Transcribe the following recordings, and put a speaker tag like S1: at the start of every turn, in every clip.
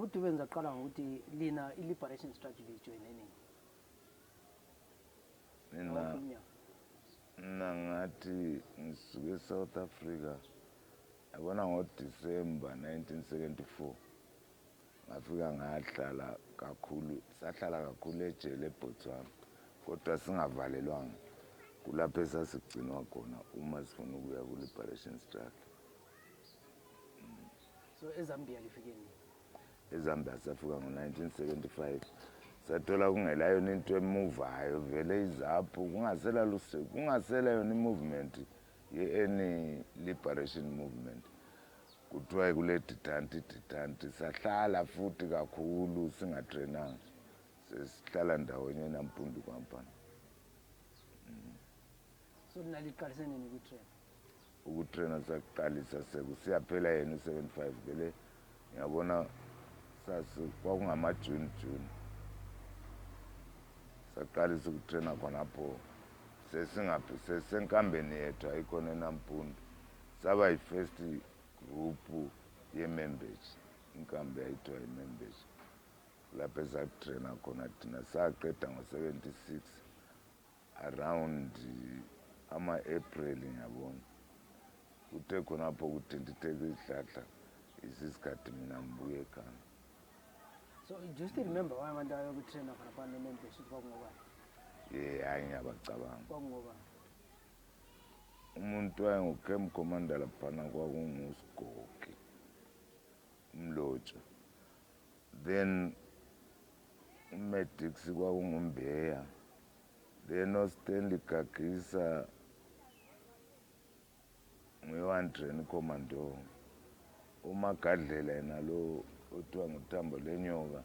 S1: uDube ngaqala ngokuthi lina i-liberation strategy lijoyine nini?
S2: Mina ngathi ngisuke South Africa yabona ngoDisemba 1974 ngafika ngahlala kakhulu ejele eBotswana kodwa singavalelwanga kulapho esasigcinwa khona uma sifuna ukuya ku-liberation struggle.
S1: So eZambia lifike nini?
S2: eZambia safika ngo-1975 sathola kungela yona into emuvayo vele izaphu kungasela yona i-movement ye-any liberation movement kuthiwa kule ditanti sahlala futhi kakhulu singatrenanga sesihlala ndawonye eNampundu kwampana.
S1: So naliqalise nini
S2: ukutrena saqalisa sekusiyaphela yena u-75 vele ngiyabona kwakungama-June saqalisa ukutrena khonapho sesenkambeni yethu ayikhona eNampundu saba yi-first group ye-members inkambi yayithiwa yi-members lapho esakutrena khona thina saqeda ngo-76 around ama-April ngiyabona kuthe khonapho kuthintitheka izihlahla isisikhathi mina ngibuye ekhaya.
S1: So do you still remember why abantu abayokutrena khonapha ne-members kwakungobani?
S2: Hayi ngiyabacabanga.
S1: Kwakungobani?
S2: Umuntu wayengukemp commander laphana kwakunguSigogi Mlotsha, then uMedix kwakungumbeya, then uStanley Gagisa nge-1 commando, uMagadlela yena lo othiwa nguThambo Lenyoka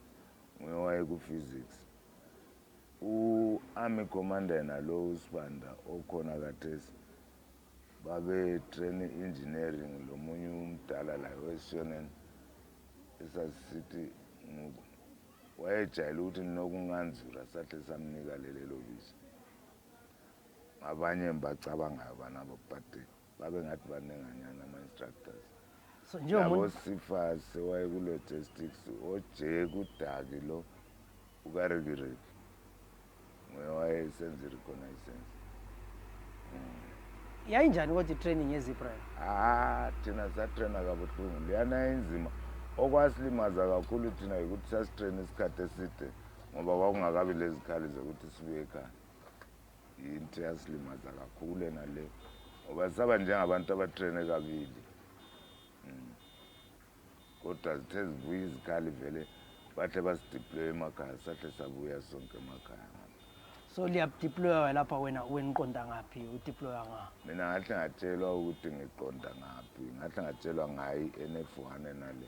S2: ngewaye ku-physics, u-army commander yena lo uSibanda okhona kathesi babe-train engineering lo munye umdala la weShonen esasithi wayejayele ukuthi nokunganzura sahle samnika lelo bisi. Abanye bacabangayo banabo but babe ngathi banenganyana ama-instructors.
S1: So
S2: nabo Sifas waye ku-logistics oje kudaki lo ukarigiriki wayesenza i-reconnaissance.
S1: yayinjani kodwa i-training yeZebra?
S2: Thina satrena kabuhlungu leyana inzima okwasilimaza kakhulu thina ukuthi sasitrena isikhathi eside ngoba kwakungakabi lezikhali zokuthi sibuye ekhaya. Into yasilimaza kakhulu ena le ngoba saba njengabantu abatrene kabili kodwa zithe zibuye izikhali vele bahle basideploye emakhaya sahle sabuya sonke emakhaya.
S1: So liyadeploya lapha wena niqonda ngaphi udeploya nga?
S2: Mina ngahle ngatshelwa ukuthi ngiqonda ngaphi, ngahle ngatshelwa ngayi NF1 nale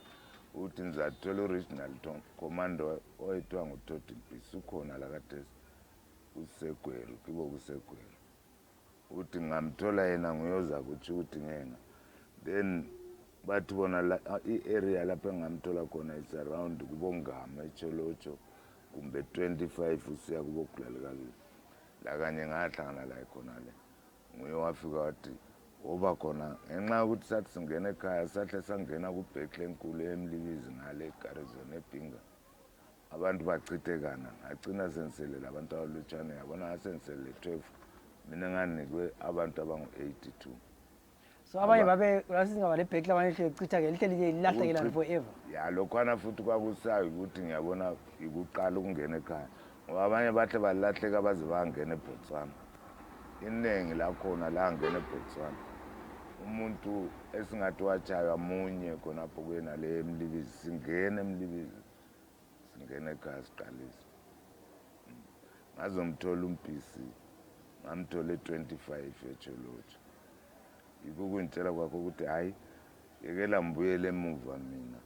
S2: ukuthi ngizathola original commando oyethiwa nguTodi Mpisi ukhona la kade uSegwero kibo kuSegwero uthi ngamthola yena nguyoza kuthi ukuthi ngena, then bathi bona i-area lapho engamthola khona is around kubongama eCholocho kumbe 25 usiya kubo Kulalekazi la kanye ngahlangana la khona le nguye wafika wathi oba khona ngenxa yokuthi sathi singena ekhaya sahle sangena kubhekhle enkulu eMlibizi ngale eGarizon eBhinga abantu bachithekana ngagcina sengiselela abantu abalutshwane yabona ngasengiselele 12 mina nganikwe abantu abangu-82.
S1: So abanye babe lasingaba le bhekhle abanye hlechitha-ke lihle lilahlekela forever.
S2: Lokhwana futhi kwakusayo ukuthi ngiyabona ikuqala ukungena ekhaya ngoba abanye bahle balahleka baze bangena eBotswana. Iningi lakhona la ngena eBotswana umuntu esingathi wachaywa munye khonapho kwena le eMlibizi singena eMlibizi singena ekhaya siqalisa. Ngazomthola uMpisi ngamthola 25 eCholocho. Ikukungitshela kwakho ukuthi hayi yekela mbuyele emuva mina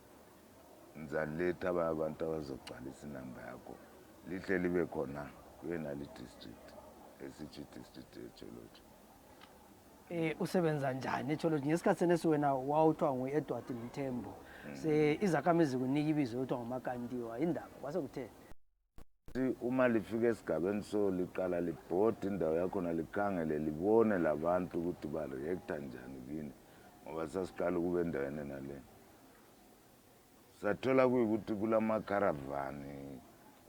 S2: ngizaletha abantu abazogcwalisa inamba yakho lihle libe khona kuyena le district esithi district eCholocho.
S1: Usebenza njani eCholocho ngesikhathi senesi wena wawuthiwa ngu-Edward Mthembu izakhamizi kunika ibizo yothiwa nguMakandiwa indaba kwase kutheni?
S2: Uma lifika esigabeni so liqala libhode indawo yakhona likhangele libone labantu ukuthi ba-reacta njani kini ngoba sasiqala ukube endaweni nale sathola kuyikuthi kulama caravani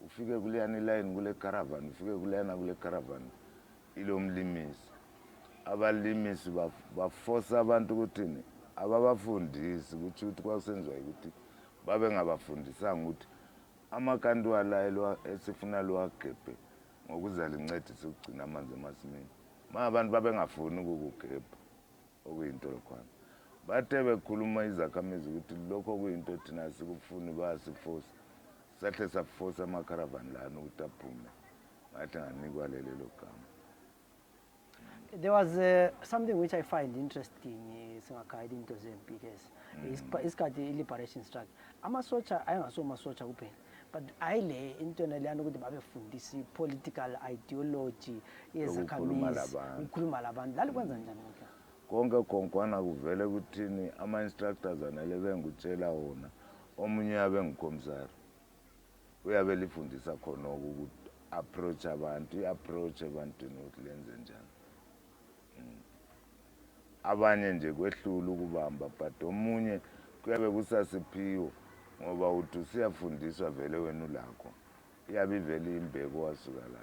S2: ufike kuleyani line kule caravan ufike kuleyana kule caravan ilomlimisi abalimisi baforce abantu ukuthini ababafundisi ukuthi kwakusenziwa ukuthi babe ngabafundisanga ukuthi amakanti ala esifuna luwagebhe ngokuza lincedise ukugcina amanzi emasimini abantu babengafuni ukukugebha okuyinto lokhwana bathe bekhuluma izakhamizi ukuthi lokho kuyinto thina sikufuni bayasiforce sahle saforce amakaravani lana ukuthi aphume ngathi nganikwa lelo gama.
S1: There was something which I find interesting singakhayida into zempilesi isikhathi i-liberation struggle amasotsha ayengasomasotsha kuphela but ayile into naleyana ukuthi babefundisa i-political ideology yezakhamizi ukukhuluma labantu lalikwenza njani
S2: konke konkwana kuvele kuthini ama-instructors anele bengutshela wona omunye yabe ngukhomsari uyabe lifundisa khona ukuthi approach abantu i-approach ebantwini ukuthi lenze njani abanye nje kwehlula ukubamba but omunye kuyabe kusasiphiwo ngoba uthi usiyafundiswa vele wena ulakho iyabe ivele imbeko wasuka la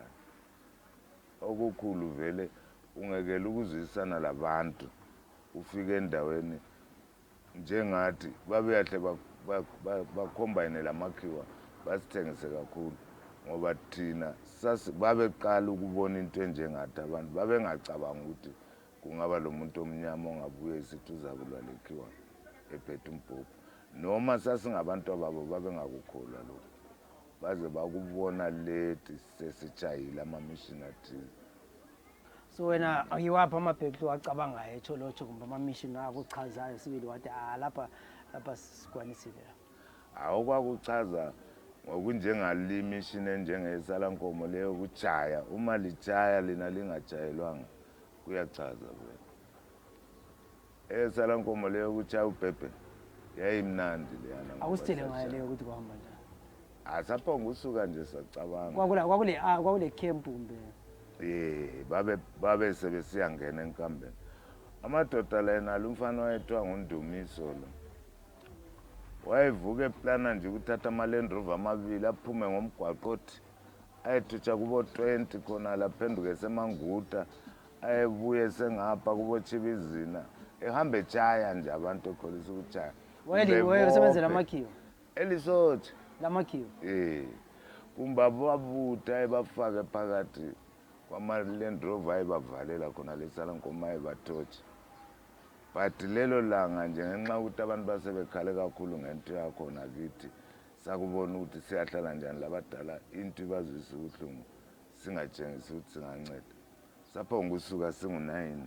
S2: okukhulu vele ungekela ukuzwisana labantu ufike endaweni njengathi babeyahle bacombine lamakhiwa basithengise kakhulu ngoba thina babeqala ukubona into enjengathi abantu babengacabanga ukuthi kungaba lo muntu omnyama ongabuye isithi uzabulwa lekhiwa ephethe umbhobho noma sasingabantu ababo babengakukholwa lokho baze bakubona late sesitshayile ama-mission athize.
S1: So wena ayiwaphi amabhekhi wacabangayo etsho kumbe ama-mission akuchazayo sibili wathi lapha sikwanisile
S2: awukwakuchaza ngokunjengale mission enjengesalankomo leyo kujaya uma lijaya lina lingajayelwanga kuyachaza vele esalankomo leyo kujaya ubhebhe yayimnandi leyana
S1: awusitshele ngayo leyo ukuthi kuhamba njani
S2: asaphonga usuka nje sacabanga
S1: kwakule camp kumbe
S2: babe sebesiyangena enkambeni amadoda lena lumfana wayethiwa nguNdumiso lo wayevuka eplana nje ukuthatha ama-Land Rover amabili aphume ngomgwaqo othi ayethutsha kubo 20 khona laphenduke esemanguta ayebuye sengapha kubo Chibizina ehambe ejaya nje abantu ekholisa ukujaya
S1: wayesebenzela amakhiwa
S2: elisotsha
S1: lamakhiwa
S2: kumbe ababuta ayebafake phakathi kwama-Land Rover ayebavalela khona lesalankomo ayebathotsha but lelo langa nje ngenxa ukuthi abantu basebekhale kakhulu ngento yakhona kithi sakubona ukuthi siyahlala njani labadala into ibazwisa ubuhlungu singatshengisi ukuthi singanceda saphonga usuka singu-9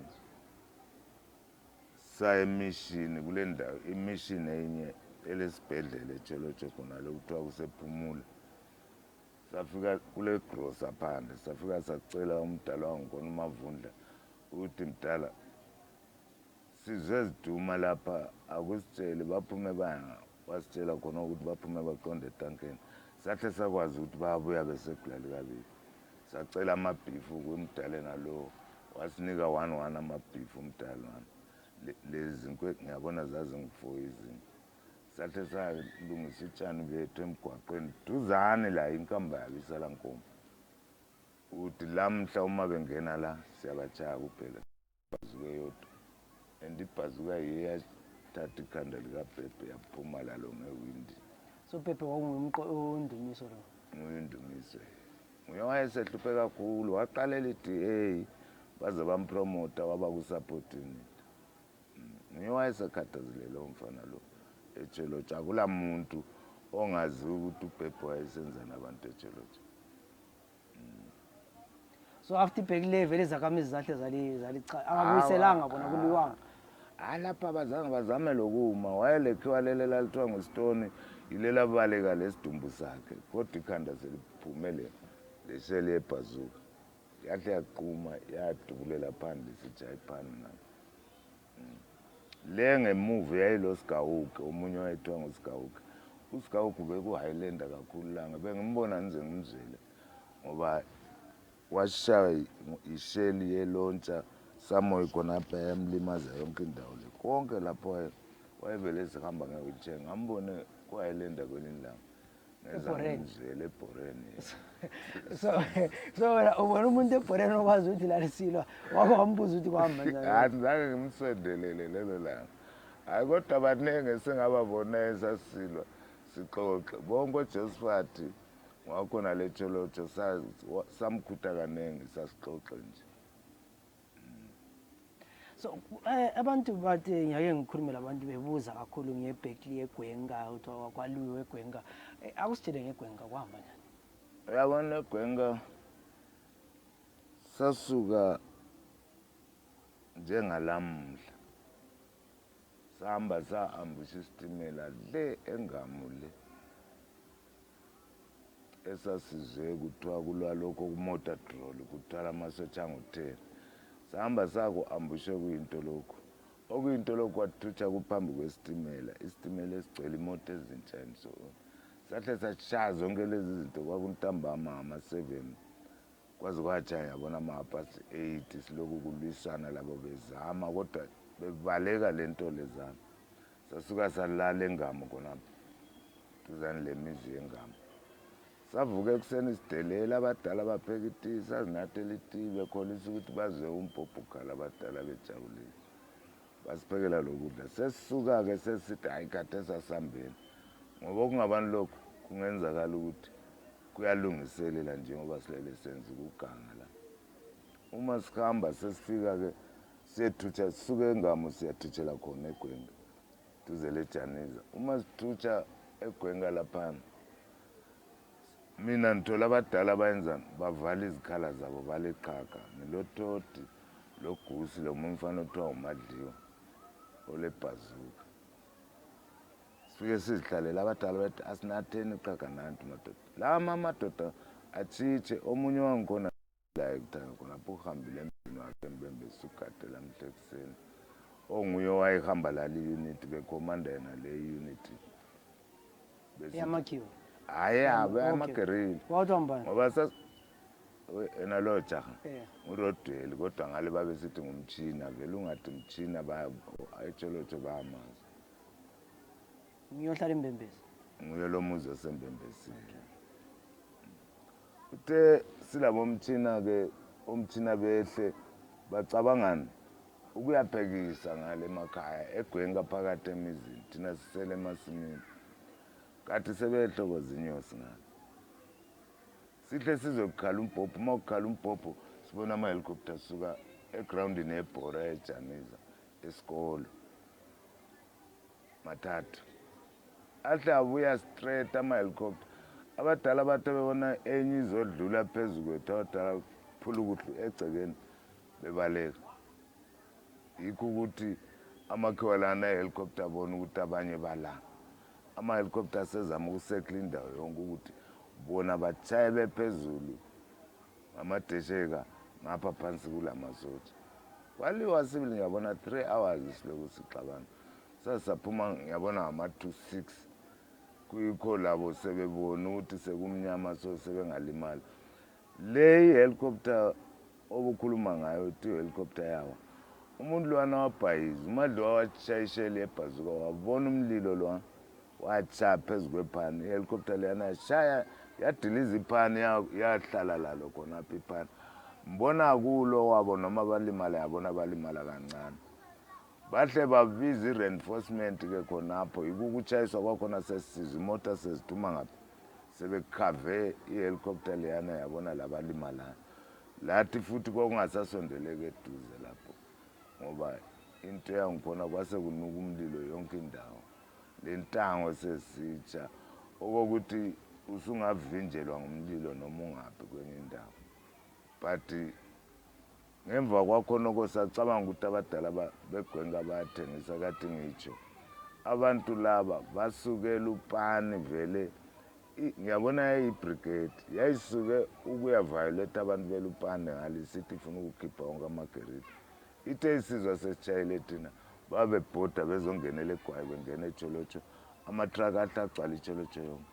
S2: saya emishini kule ndawo imishini enye elesibhedlela eTsholotsho khona lo kuthiwa kusephumula safika kule grocer phandle safika sacela umdala wangikhona uMavundla ukuthi mdala sizwe ziduma lapha akusitshele baphume baya wasitshela khona ukuthi baphume baqonde etankeni sahle sakwazi ukuthi bayabuya besekulali kabili sacela amabhifu kumdalena lo wasinika 1 amabhifu umdalwana lezi ngiyabona zazingu4 izinto sahle salungisa utshani bethu emgwaqweni duzane la inkamba yabo isalankomo uthi lamhla uma bengena la siyabachaya kuphela bazuke yodwa and ibhazuka yeyathatha ikhanda likabhebhe yaphuma lalo ngewindi.
S1: So Pepe unguNdumiso lo
S2: nguNdumiso nguye wayesehlupe kakhulu waqalela i-DA baze bampromota waba kusupportini nguye wayesekhathazile lo mfana lo eTsholotsho akula muntu ongazi ukuthi uPepe wayesenza nabantu eTsholotsho.
S1: So after ibhekile vele izakhamizi zahle zalicha akabuyiselanga bona kuliwanga
S2: lapha abazange bazame lokuma wayelekhiwa lele lalithiwa nguStone ilela baleka lesidumbu sakhe kodwa ikhanda seliphumele lesheli yebhazuka yahle yaqhuma yadubulela phandle sijayiphana nayo le ngemuva yayilo Sigawuke omunye wayethiwa nguSigawuke uSigawuke bekuhayilenda kakhulu langa bengimbona nje ngimzwele ngoba washaya isheli yelontsha samoyi khonapha yamlimaza yonke indawo le konke lapho wayevele sihamba nge-wheelchair ngambone kwa-Islander kwelinye ilanga ngeza
S1: eBhoreni.
S2: ngimzwele eBhoreni
S1: so wena ubona umuntu eBhoreni okwazi ukuthi lalisilwa wake wambuza ukuthi kwahamba njani.
S2: andizange ngimsondelele lelo langa hayi kodwa baningi esingababona esasilwa sixoxe bonke oJosephat wakhona le Tsholotsho samkhutha kaningi sasixoxe nje.
S1: So abantu bathi ngiyake ngikhulumela abantu bebuza kakhulu ngeBerkeley eGwenga ukuthi kwaluwe eGwenga. Akusitshele ngeGwenga kwahamba njani?
S2: Uyabona eGwenga sasuka njengalamhla sahamba sa-ambusha isitimela le engamu le esasizwe kuthiwa kulwa lokho kumotor drone kuthwala amasotsha angu-10 sahamba saku-ambushe kuyinto lokhu okuyinto lokhu kwathutsha kuphambi kwesitimela isitimela esigcwele imoto ezintsha and so on sahle sashaya zonke lezi zinto kwakuntambama ngama-7 kwaze kwatsha yabona ama-past 8 siloku kulwisana labo bezama kodwa bebaleka lento lezana sasuka salala engamo khonapho duzane lemizi yengamo savuka ekuseni sidelela abadala bapheka itiye sazinathela itiye bekholisa ukuthi bazwe umpopho ukhala abadala bejabulile basiphekela lokudla sesisuka-ke sesithi hayi kade sasihambeni ngoba okungabani lokhu kungenzakala ukuthi kuyalungiselela njengoba silele senza ukuganga la uma sihamba sesifika-ke siyethutsha sisuke engamo siyathutshela khona eGwenga duze leJaniza uma sithutsha eGwenga laphana mina ngithola abadala bayenzani bavala izikhala zabo baleqhaga nilototi logusi lomunye umfana othiwa uMadliwa olebhazuka sifike sizihlalela abadala bethi asinatheni iqhaga nanti madoda lawa amadoda atshitshe omunye wangikhona la ekuthanga khonapho uhambile emzini wakhe Mbembe sugadela mhla ekuseni onguye owayehamba lali unit bekhomanda yena le unit
S1: Yamakhiwa.
S2: hayi abe amagerili
S1: Wawuthambani?
S2: ngoba ena lo jaha
S1: Yeah.
S2: uRodweli kodwa ngale babe sithi ngumtshina vele ungathi umtshina eTsholotsho bayamazi
S1: Ngiyohlala eMbembezi.
S2: nguye lo muzi osembembesini uthe silabo umtshina-ke umtshina behle bacabangani ukuyaphekisa ngale emakhaya eGwenga phakathi emizini thina sisele emasimini kathi sebehlokoza inyosi ngale sihle sizokukhala umbhobho uma ukukhala umbhobho sibona ama-helicopter suka egroundini eBhora eJaniza esikolo mathathu ahle abuya straight ama-helicopter abadala bathe bebona enye izodlula phezu kwethu abadala phula ukuhlu egcekeni bebaleka yikho ukuthi amakhiwa lana e-helicopter abona ukuthi abanye balanga ama-helicopter asezama ukusekla indawo yonke ukuthi bona batshaye bephezulu ngamadesheka ngapha phansi kula masotsha kwaliwa sibili ngiyabona 3 hours siloku sixabana sasaphuma ngiyabona ngama-2-6 kuyikho labo sebebona ukuthi sekumnyama so sebengalimala le i-helicopter obukhuluma ngayo ti helicopter yawa umuntu lwana wabhayiza uMadliwa washayishela ebhazuka wabona umlilo lwa watsha phezu kwephani i-helicopter leyana yashaya yadiliza iphani yahlala lalo khonapho iphani mbona kulo wabo noma balimala yabona balimala kancane bahle babiza i-reinforcement-ke khonapho yikukutshayiswa kwakhona sesizwe imota sezithuma ngaphi sebekhave i-helicopter leyana yabona labalimalayo lathi futhi kwakungasasondeleke eduze lapho ngoba into yangikhona kwase kunuka umlilo yonke indawo le ntango sesitsha okokuthi usungavinjelwa ngumlilo noma ungaphi kwenye indawo but ngemva kwakhona sacabanga ukuthi abadala beGwenga bayathengisa kade ngitsho abantu laba basukela uPani vele ngiyabona yayibrigade yayisuke ukuya violate abantu beluPani ngalisithi ifuna ukukhipha wonke amagerili ithe isizwa sesitshayile thina babebhoda bezongenela eGwayi bengena eTsholotsho amatraka ahle agcwala iTsholotsho yonke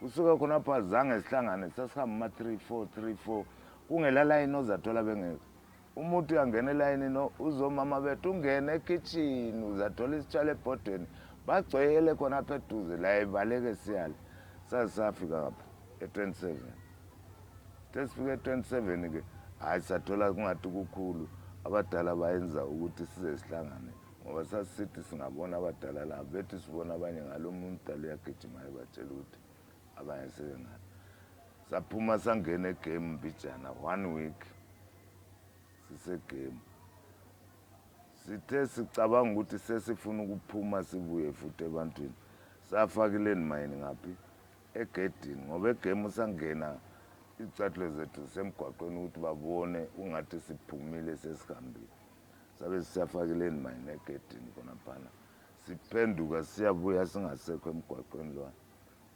S2: kusuka khonapho azange sihlangane sasihamba ama-3-4 kungela layini ozathola bengekho umuntu uyangena elayinini uzomama bethu ungene ekitchen uzathola isitshalo ebhodweni bagcwele khona apha eduze la ibaleke siyale sasafika ngapha e-27 sesifika e-27 ke hayi sathola kungathi kukhulu abadala bayenza ukuthi size sihlangane ngoba sasithi singabona abadala la bethi sibona abanye ngalo muntu dala uyagijimayo batshela ukuthi abanye sebengani saphuma sangena egame mbijana 1 week sisegame sithe sicabanga ukuthi sesifuna ukuphuma sibuye futhi ebantwini safaka i-landmine ngaphi egedini ngoba egame usangena icathulo zethu semgwaqweni ukuthi babone ungathi siphumile sesihambile sabe siyafaka i-landmine egedini khonaphana siphenduka siyabuya singasekho emgwaqweni lwana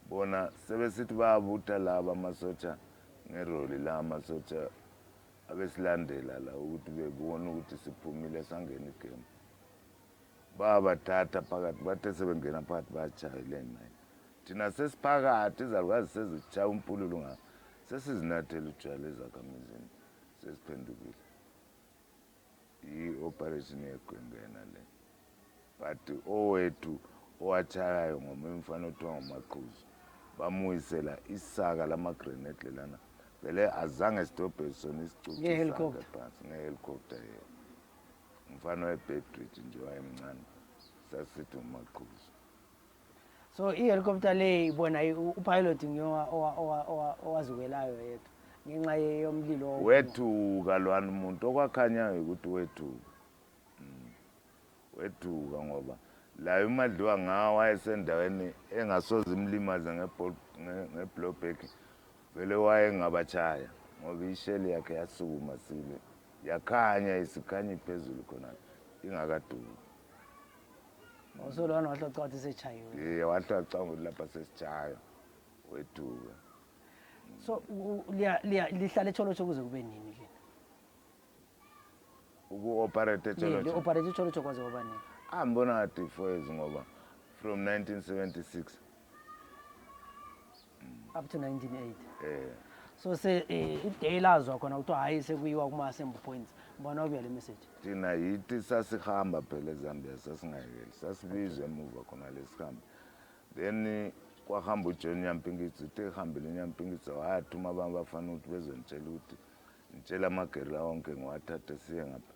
S2: bona sebesithi bayabutha laba amasotsha ngeroli la amasotsha abesilandela la ukuthi bebone ukuthi siphumile sangena igame babathatha phakathi bathe sebengena phakathi bayatshaya i-landmine thina sesiphakathi izalukazi sezitshaya umpululu nga sesizinathela utshwala ezakamizini sesiphendukile i-operation yegwengena le but owethu owatshayayo ngomunye umfana othiwa ngumaqhuzu bamuyisela isaka lamagrenade lelana vele azange sidobhe sona isicuciphansi ngehelicopter ye umfana webedridge nje wayemncane sasithi ngumaqhuzu.
S1: So i-helicopter le ibona upilot owazukelayo yedwa ngenxa yomlilo
S2: wethuka lwana umuntu okwakhanyayo ukuthi wethuka ngoba la imadliwa ngawo wayesendaweni engasoze imlimaze ngeblowback vele wayengabatshaya ngoba isheli yakhe yasukuma sile yakhanya isikhanya phezulu khona ingakaduki.
S1: So lona wahloca wathi sechayiwe.
S2: Wahloca ukuthi lapha sesitshaya wethuka.
S1: So lihlala eCholocho kuze kube nini ke?
S2: Uku-operate eCholocho?
S1: Le operate eCholocho kwaze kwaba nini?
S2: Ngibona ngathi 4 years ngoba from 1976
S1: up to 1980. So iday lazwa khona kuthiwa hayi sekuyiwa kuma-assembly points mbona ubuya le message.
S2: Thina yithi sasihamba phela eZambia sasingayekeli sasibizwe emuva khona lesihamba then kwahamba uJohn Nyampingitsi uthe ehambile uNyampingitsi wayathuma abantu bafana ukuthi bezonitshela ukuthi nitshela amagerila wonke ngiwathathe siye ngapha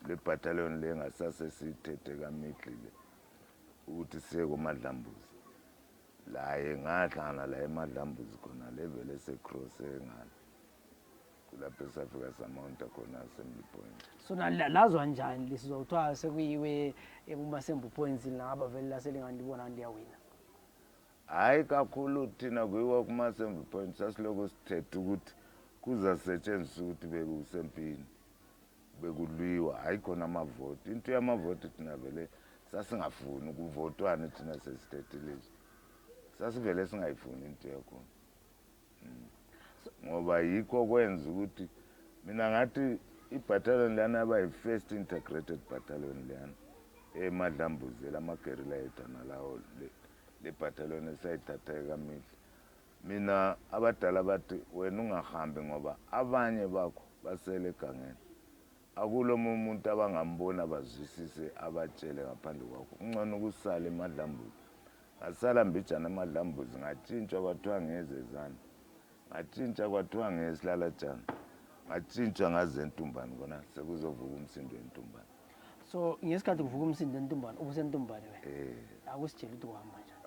S2: le battalion le ngasase sithethe kaMidlile ukuthi siye koMadlambuzi la ngahlangana la eMadlambuzi khona level esecross engani kulapho safika samonta khona assembly point.
S1: So lazwa njani lisizokuthiwa sekuyiwe kuma-assembly points laba vele laselingani libona liyawina?
S2: Hayi kakhulu thina kuyiwa kuma-assembly points sasiloko sithethe ukuthi kuzasetshenziswa ukuthi bekusempini bekulwiwa hayi khona amavoti into yamavoti thina vele sasingafuni ukuvotwane thina sesithethile sasivele singayifuni into yakhona ngoba yikho kwenza ukuthi mina ngathi ibattalion lana abayi-first integrated battalion lana eMadlambuzi lamagerila ethu nalawo le battalion esayithatha ekamidla mina abadala bathi wena ungahambi ngoba abanye bakho basele egangeni akulo umuntu abangambona bazwisise abatshele ngaphandle kwakho ungcono ukusala eMadlambuzi ngasala mbijana eMadlambuzi ngatshintshwa kwathiwa ngezezana ngatshintsha kwathiwa ngesilalatshana ngatshintshwa ngaze eNtumbane kona sekuzovuka umsindo eNtumbane.
S1: So ngesikhathi kuvuka umsindo eNtumbane ubuseNtumbane wena akusitshela ukuthi uhamba njani?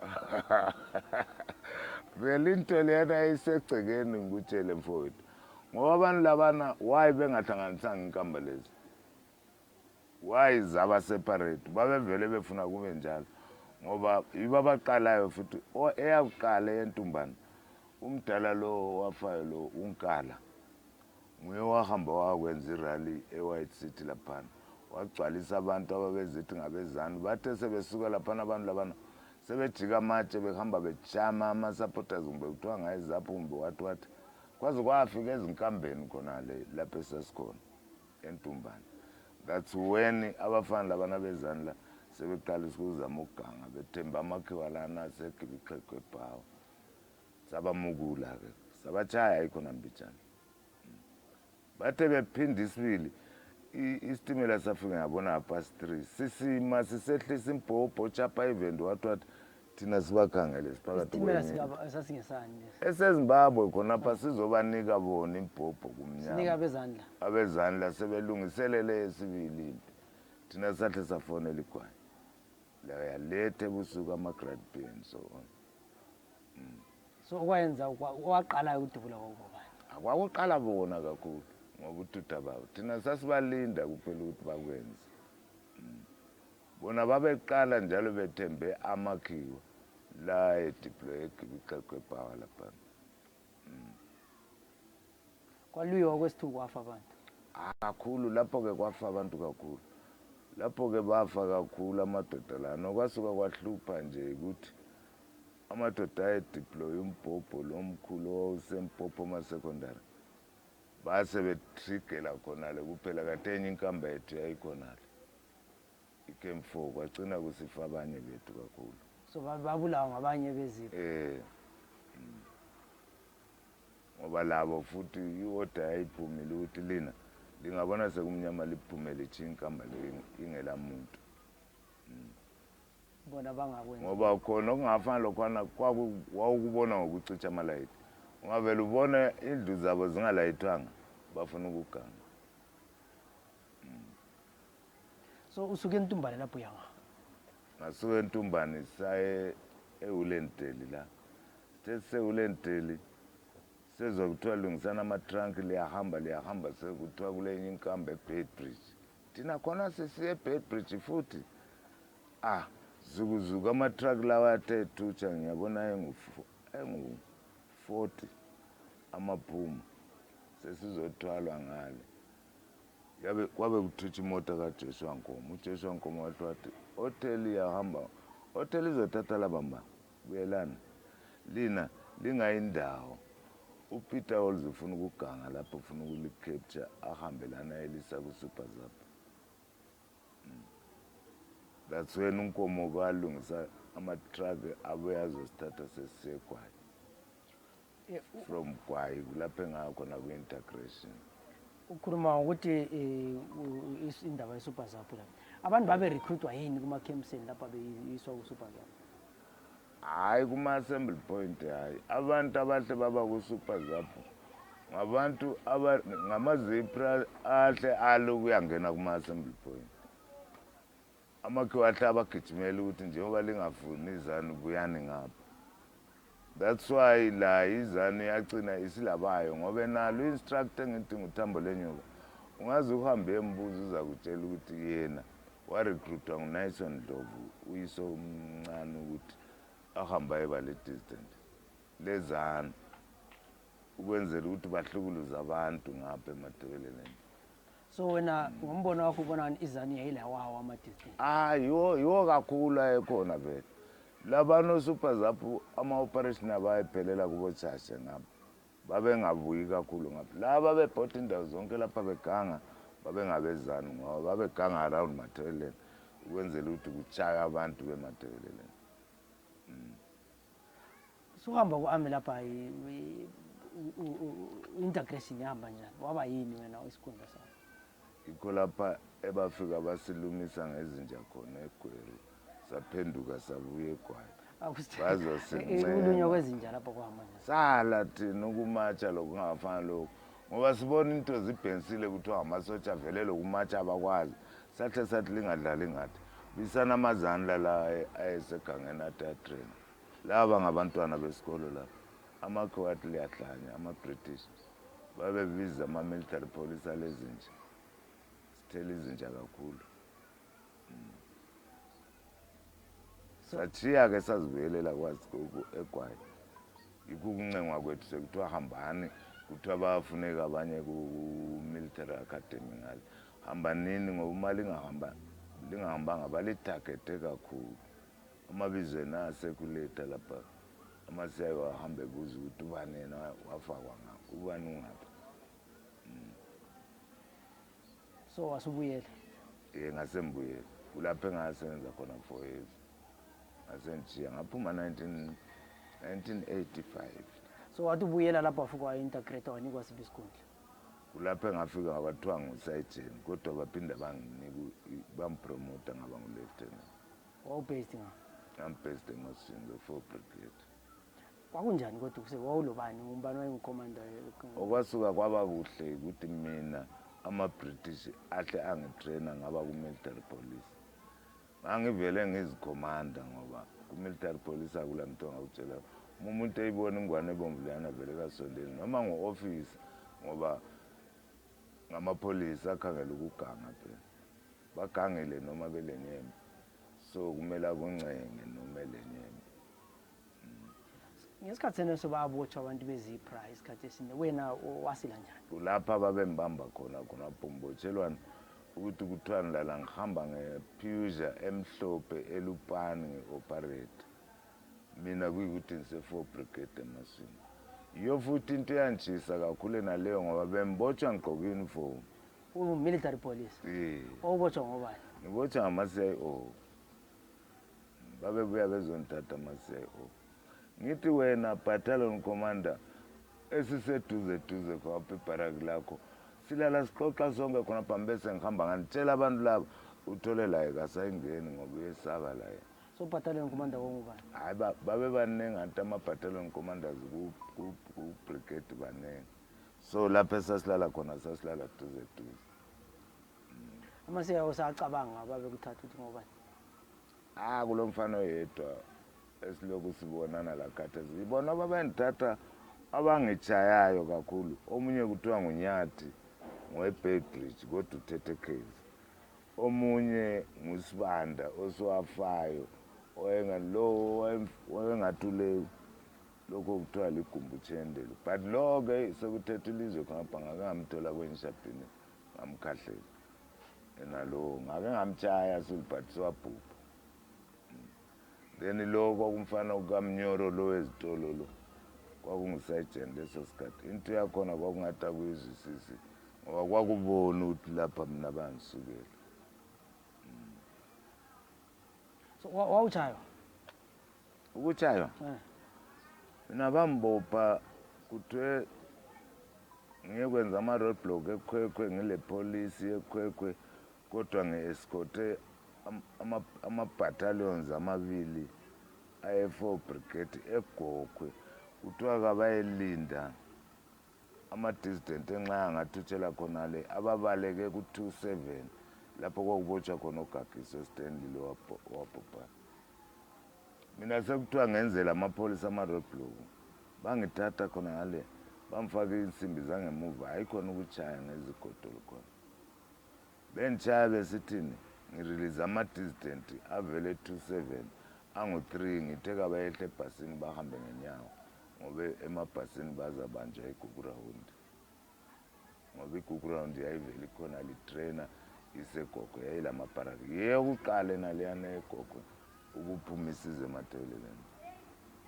S2: Vele into leyana isegcekeni ngikutshele mfowethu ngoba abantu labana why bengahlanganisanga inkamba lezi why zaba separate babevele befuna kube njalo ngoba yibo abaqalayo futhi eyakuqala eNtumbane umdala lo wafayo lo uNkala nguye wahamba wakwenza irally eWhite City laphana wagcwalisa abantu ababezithi ngabezanu bathe sebesuka laphana abantu labana sebejika amatshe behamba bejama ama-supporters kumbe kuthiwa ngayizapho kumbe wathi kwaze kwafika ezinkambeni khona le lapho esasikhona eNtumbane. That's when abafana labana bezanu la sebeqalisa ukuzama ukuganga bethemba amakhiwa lana segibiqheqwe ebhawa sabamukula-ke sabatshaya ayikhona mbijana bathe bephinde isibili isitimela safika ngabona past 3 sisima sisehlisa imbhobho chapa event wathi thina sibakhangele siphakathi
S1: isitimela sasingesani
S2: esezimbabwe khonapha sizobanika bona imbhobho kumnyama
S1: sinika bezandla
S2: abezandla sebelungiselele esibili thina sahle safonela igwayi layalethe ebusuku ama-grad bay and so on.
S1: so okwayenza owaqalayo ukudubula kwakubani
S2: akwakuqala bona kakhulu ngoba uthutha babo thina sasibalinda kuphela ukuthi bakwenze. Bona babeqala njalo bethembe amakhiwa la edeploy kwebhawa lapha.
S1: kwalwiwa kwesithuku kwafa abantu
S2: kakhulu lapho-ke kwafa abantu kakhulu lapho-ke bafa kakhulu amadoda la nokwasuka kwahlupha nje ukuthi amadoda ayedeploy umbhobho lo mkhulu owawusembhobho ama-secondary base betrigela khonale kuphela kade enye inkamba yethu yayikhonale i-camp 4 kwagcina kusifa abanye bethu kakhulu
S1: so babulawa ngabanye bezipho
S2: ngoba labo futhi i-order yayiphumile ukuthi lina lingabona sekumnyama liphumele inkamba ingela muntu
S1: bona bangakwenza
S2: ngoba khona okungafani lokhwana wawukubona ngokucicha amalayithi ungavele ubone indlu zabo zingalayithwanga bafuna ukuganga.
S1: so usuke entumbane lapho yanga
S2: ngasuke entumbane saye eHollandale la sesehulendale sezwa kuthiwa lungisana ama-trunk liyahamba sekuthiwa kulenye inkamba eBedbridge thina khona sesiye eBedbridge futhi zukuzuku ama-truck lawa athe ethutsha ngiyabona engu-40 amaphuma sesizothwalwa ngale kwabe kuthutsha imoto kaJoshua Nkomo uJoshua Nkomo wathi hotel iyahamba hotel izothatha labamba buyelana lina lingayindawo uPeter Holmes ufuna ukuganga lapho ufuna ukulicapture ahambe lana elisa kuSuper Zap. That's when uNkomo kwalungisa ama-truck abuye azosithatha sesiye eGwayi from Gwayi lapho engakhona kwi-integration.
S1: ukhuluma ukuthi indaba yeSuper Zap la abantu babe recruitwa yini kuma-campsini lapha beyiswa kuSuper Zap
S2: hayi kuma-assembly point hayi abantu abahle baba kuSuper Zap ngabantu ngamazipra ahle alokuyangena kuma-assembly point amakhiwa ahle abagijimela ukuthi njengoba lingafuni izanu buyani ngapha. That's why la izanu yagcina isilabayo ngoba nalo instructor ngithi nguThambo Lenyoka ungaze uhambe embuzo uza kutshela ukuthi yena warecruitwa nguNyson Ndlovu uyiso umncane ukuthi ahamba ebale distance lezanu ukwenzela ukuthi bahlukuluza abantu ngapha eMatabeleland.
S1: so wena ngombono wakho ubona izanu yayilawawo ama-distance
S2: yiwo kakhulu ayekhona vele labano Super Zap ama-operation abayephelela kuboJashe ngapha babengabuyi kakhulu ngapha laba bebhota indawo zonke lapha beganga babengabezanu ngoba babeganga around Matabeleland ukwenzela ukuthi kuchaye abantu beMatabeleland.
S1: suhamba ku-army lapha integration yahamba njani waba yini wena isikhundla sakho
S2: ikho lapha ebafika basilumisa ngezinja khona eGweru saphenduka sabuya eGwayi
S1: ulunywa kwezinja lapho kuhamba njani
S2: sala thina ukumatsha lokungafani lokho ngoba sibona into zibhensile kuthiwa ngamasotsha vele lokumatsha abakwazi sathi lingadlali ngathi bisana amazandla la ayesegangeni athi atrain laba ngabantwana besikolo lapha amakhiwa athi liyahlanya ama-British babebiza ama-military police alezinja sithela izinja kakhulu. Sachiya-ke sazibuyelela kwazi eGwayi ikukuncengwa kwethu sekuthiwa hambani kuthiwa bayafuneka abanye ku-military academy ngale hambanini ngoba uma lingahambanga balithagete kakhulu amabizo ena asekuleta lapha amasiyayi wahambe buza ukuthi ubani yena wafakwa ngapha ubani ungapha.
S1: so wasubuyela
S2: ngasembuyela kulapho engasebenza khona 4 years ngasenjiya ngaphuma 1985.
S1: so wathi ubuyela lapho wafika wa-integrate wanikwa siphi isikhundla
S2: kulapho engafika ngabathiwa ngusayijeni kodwa baphinda bampromota ngaba ngu-lieutenant.
S1: Wawubased nga?
S2: I'm-based eMasvingo, the 4 Brigade.
S1: Kwakunjani kodwa wawulobani umbani wayengukhomanda?
S2: Okwasuka kwaba kuhle ukuthi mina ama-British ahle angitraina ngaba ku-military police. Ngangivele ngizikhomanda ngoba ku-military police akula muntu ongawutshela umuntu eyibona ingwane ebomvu leyana vele kasondeli noma ngo-office ngoba ngamapholisa akhangela ukuganga phela bagangile noma belenyembe so kumele akuncenge noma elenyembe.
S1: Ngesikhathi seneso babotshwa abantu bezipra isikhathi esinde wena wasila njani?
S2: Kulapha babembamba khona bombotshelwana ukuthi kuthiwa ngilala ngihamba nge-Peugeot emhlophe elupani nge-operate mina kuyikuthi ngise-4 Brigade eMasvingo. Iyo futhi into eyangishisa kakhulu naleyo ngoba bembotshwa ngigqoke uniform.
S1: Military police? Wawubotshwa ngobani?
S2: Ngibotshwa ngama-CIO. Babebuya bezonithatha ama-CIO. Ngithi wena battalion commander esiseduze khapha ibharaki lakho silala sixoxa sonke khona phambi bese ngihamba ngantshela abantu laba uthole laye kasayingeni ngoba uyesaba laye.
S1: So battalion commander wongubani?
S2: Hayi babe baningi anti ama-battalion commanders ku-brigade baningi so lapho esasilala khona sasilala duze.
S1: Ama-CIO sacabanga babekuthatha ukuthi ngobani?
S2: Kulo mfana oyedwa esilokhu sibonana la khathesi ngibona babendithatha abangichayayo kakhulu. Omunye kuthiwa nguNyathi ngowe-Beitbridge kodwa uthethe case. Omunye nguSibanda osiwafayo wayengathule lokho kuthiwa ligumbu chendelo but lo-ke sekuthethe ilizwe khonapha ngake ngamthola kwenishabhini ngamkhahlela enalo ngake ngamtshaya but siwabhubha. Then lo kwakumfana kukaMnyoro lo wezitolo lo kwakungusayijeni leso sikhathi into yakhona kwakungathi akuyizwisisi ngoba kwakubona ukuthi lapha mina bangisukela.
S1: So wawutshaywa?
S2: Ukutshaywa mina bambopha kuthiwe ngiyekwenza ama-roadblock eKwekwe ngile polisi eKwekwe kodwa nge-escorte ama-battalions amabili aye-4 Brigade eGokwe kuthiwa kabayelinda ama-dissident enxa angathutshela khonale ababaleke ku-27 lapho kwakubotshwa khona uGagiso eStanley lo wabhubha. Mina sekuthiwa ngenzela amapholisa ama-roadblock bangithatha khona ngale bamfaka insimbi zangemuva hayi khona ukutshaya ngezigodolo khona bengitshaya besithini ngirelease ama-dissident avele 27 angu-3 ngithe kabayehle ebhasini bahambe ngenyawo ngoba emabhasini bazabanjwa igugurawundi ngoba igugurawundi yayivele khona litrainer iseGokwe yayilamabharaki yeyokuqala naleyana eGokwe ukuphuma isize ematebeleleni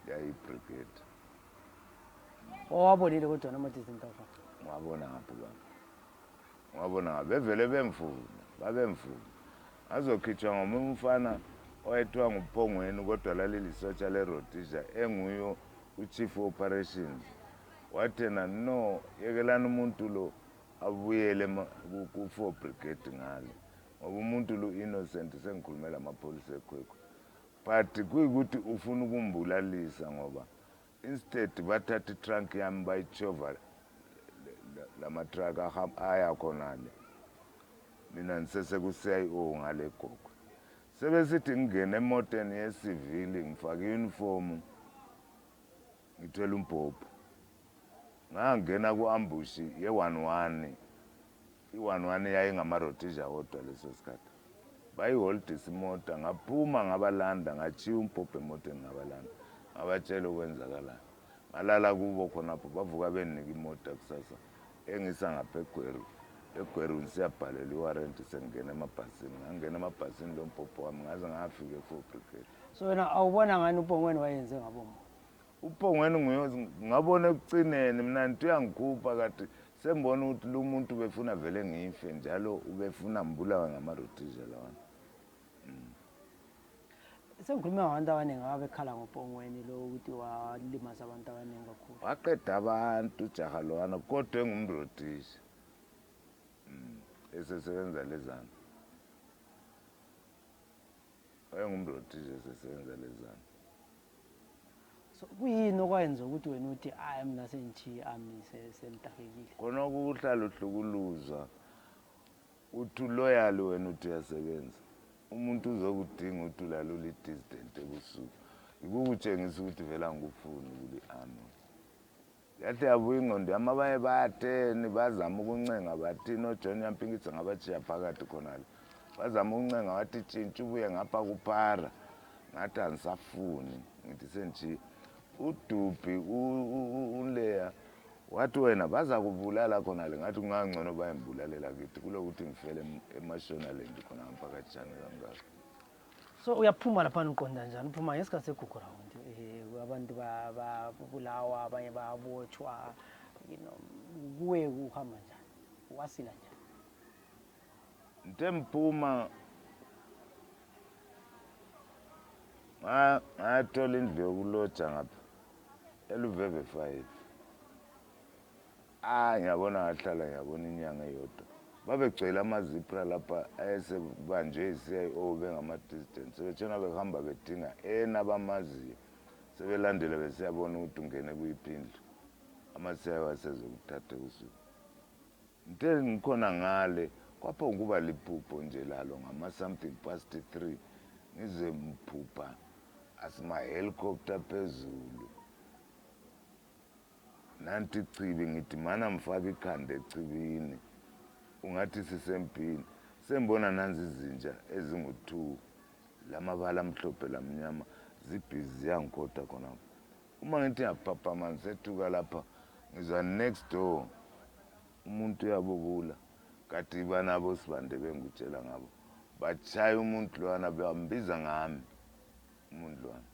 S2: yayi-brigade.
S1: Wawabonile kodwa nama-dissident akho?
S2: Ngwabona ngaphi baba? Ngwabona ngaphi? Bevele babemfuna azokhitshwa ngomunye umfana owayethiwa nguPhongweni kodwa lalilisotsha le-Rhodesia enguyo u-chief operations wathena no yekelani umuntu lo abuyele ku-4 Brigade ngale ngoba umuntu lo innocent sengikhulumela amapholisa eKwekwe but kuyikuthi ufuna ukumbulalisa ngoba instead bathatha itrunk yami bayitshova lama-truck aya khonale mina ngiseseku-CIO ngale Gokwe sebesithi ngingene emoteni yesivili ngifake i-uniform ngithwele umbhobho ngangena ku-ambushi ye-11 i-11 yayingama-Rhodesia kodwa leso sikhathi bayiholdisa imota ngaphuma ngabalanda ngachiya umbhobho emoteni ngabalanda ngabatshela okwenzakalayo ngalala kubo khonapho bavuka bendinika imota kusasa engisa ngapha eGweru siyabhalela iwarrant sengena emabhasini ngangena emabhasini lo mbhobho wami ngaze ngafika e-4 Brigade.
S1: So wena awubona ngani uPhongweni wayenze ngabomo?
S2: uPhongweni ngabona ekucineni mina into yangikhupha kade sengibona ukuthi lo muntu befuna vele ngife njalo ubefuna mbulawa ngama-Rhodesia lawana.
S1: Sengikhuluma ngabantu abaningi ababekhala ngoPhongweni lo ukuthi walimaza abantu abaningi kakhulu.
S2: Waqeda abantu ujaha lowana kodwa engumRhodesia esesebenza lezana wayengumrothisha esesebenza lezana.
S1: So kuyini okwayenza ukuthi wena uthi hayi mina sengishiya ami senitakekile?
S2: Khona ukuhlala uhlukuluzwa uthi uloyal wena uthi uyasebenza. Umuntu uzokudinga uthi ulalula i-distant ebusuku. Ikukutshengisa ukuthi vele angikufuni kuli army. Yathi yabuya ingqondo yami abanye bayatheni bazama ukuncenga bathi noJohn Nyampingitsi ngabajiya phakathi khonalo. Bazama ukuncenga wathi tshintsha ubuye ngapha kuphara. Ngathi angisafuni ngithi sengishiya. uDubi uLeya wathi wena baza kubulala khona le ngathi kungangcono bayembulalela kithi kulokuthi ngifele eMashonaland khona ngaphakatshana kangaka.
S1: So uyaphuma lapha niqonda njani? Uphuma ngesikhathi segugu round abantu babulawa abanye bayabotshwa, kuwe uhamba njani, wasila njani?
S2: Ntemphuma ngathola indlu yokuloja ngapha eLuveve 5. Ngiyabona ngahlala ngiyabona inyanga eyodwa. Babegcwele amazipra lapha ayesebanjwe yi-CIO bengama-distance. Sebetshona behamba bedinga abamaziyo. Sebelandela besiyabona ukuthi ungene kuyiphi indlu. Ama-CIO asezokuthatha usuku. Nte ngikhona ngale kwapho ukuba liphupho nje lalo ngama-something past 3. Ngize mphupha asima-helicopter phezulu. Nanti ichibi ngithi mana mfaka ikhanda echibini ungathi sisempini. Sembona nanzi izinja ezingu-2 lamabala amhlophe lamnyama zibhizi yangikhoda khonapho. Uma ngithi ngiyaphaphama ngisethuka lapha ngizwa next door umuntu uyabubula kati banabo sibande bengutshela ngabo bachaya umuntu lwana bambiza ngami umuntu lwana.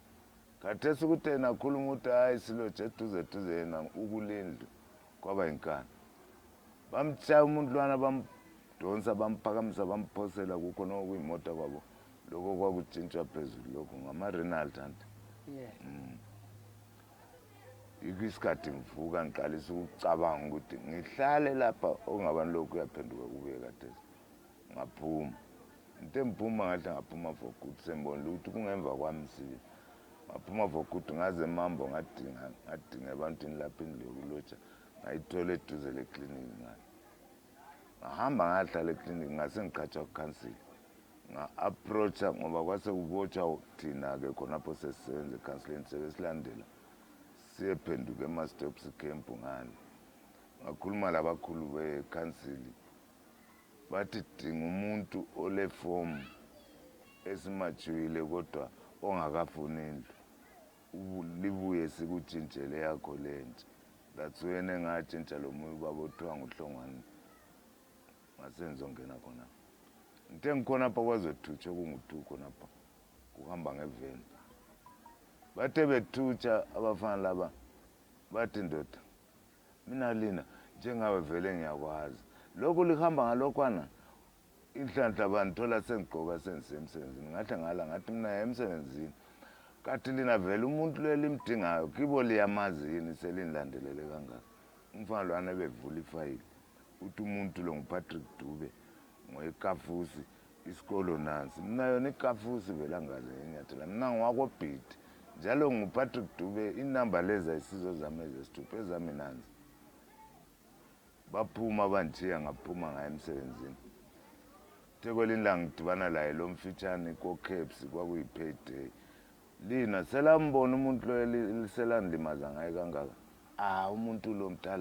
S2: Khathesi ukuthi nakhuluma ukuthi hayi siloje eduze yena ukulindlu kwaba inkani. Bamchaya umuntu lwana bamdonsa bamphakamisa bamphosela kukho nokuyimota kwabo lokho kwakutshintshwa phezulu lokho ngama-Renault anti.
S1: Yeah.
S2: Isikhathi ngivuka ngiqalisa ukucabanga ukuthi ngihlale lapha okungabani lokhu uyaphenduka kubuye kathesi. Ngaphuma. Ntemphuma ngahle ngaphuma for good sembona ukuthi kungemva kwami sibili. Ngaphuma for good ngaze mambo ngadinga ebantwini lapha indlu yokuloja ngayithola eduze lekliniki ngale. Ngahamba ngahlala ekliniki ngase ngiqhatshwa ku-council. Nga-approacha ngoba kwase kubotshwa thina-ke khonapho sesisebenza ekhansileni sebesilandela siyephenduka ema-stops camp ngale. Ngakhuluma labakhulu bekhansili bathi dinga umuntu olefomu esimajuyile kodwa ongakafuni indlu libuye sikutshintshele yakho lentsha. That's when engatshintsha lo moya babothiwa nguHlongwane ngasenzongena khona. Nte ngikhonapha kwazothutsha kungu-2 khonapha kuhamba ngeveni. Bathe bethutsha abafana laba bathi ndoda mina lina njengawe vele ngiyakwazi lokhu lihamba ngalokwana inhlanhla banthola sengigqoka sengisemsebenzini. Ngahle ngala ngathi mina emsebenzini kathi lina vele umuntu lelimdingayo kibo liyamazi yini selinilandelele kangaka. Umfana lwana bevula ifayili uthi umuntu lo nguPatrick Dube ngoyikafusi isikolo nansi. Mina yona ikafusi vele angazi ngenyathela mina ngwakobhidi njalo nguPatrick Dube inamba leza isizo zami ezesithupha ezami nansi. Baphuma banjiya ngaphuma ngaye emsebenzini. Thekwelini la ngidibana laye lo mfitshane ko-Caps kwakuyi-payday. Lina selambona umuntu lo liselandlimaza ngaye kangaka. Umuntu lo mdala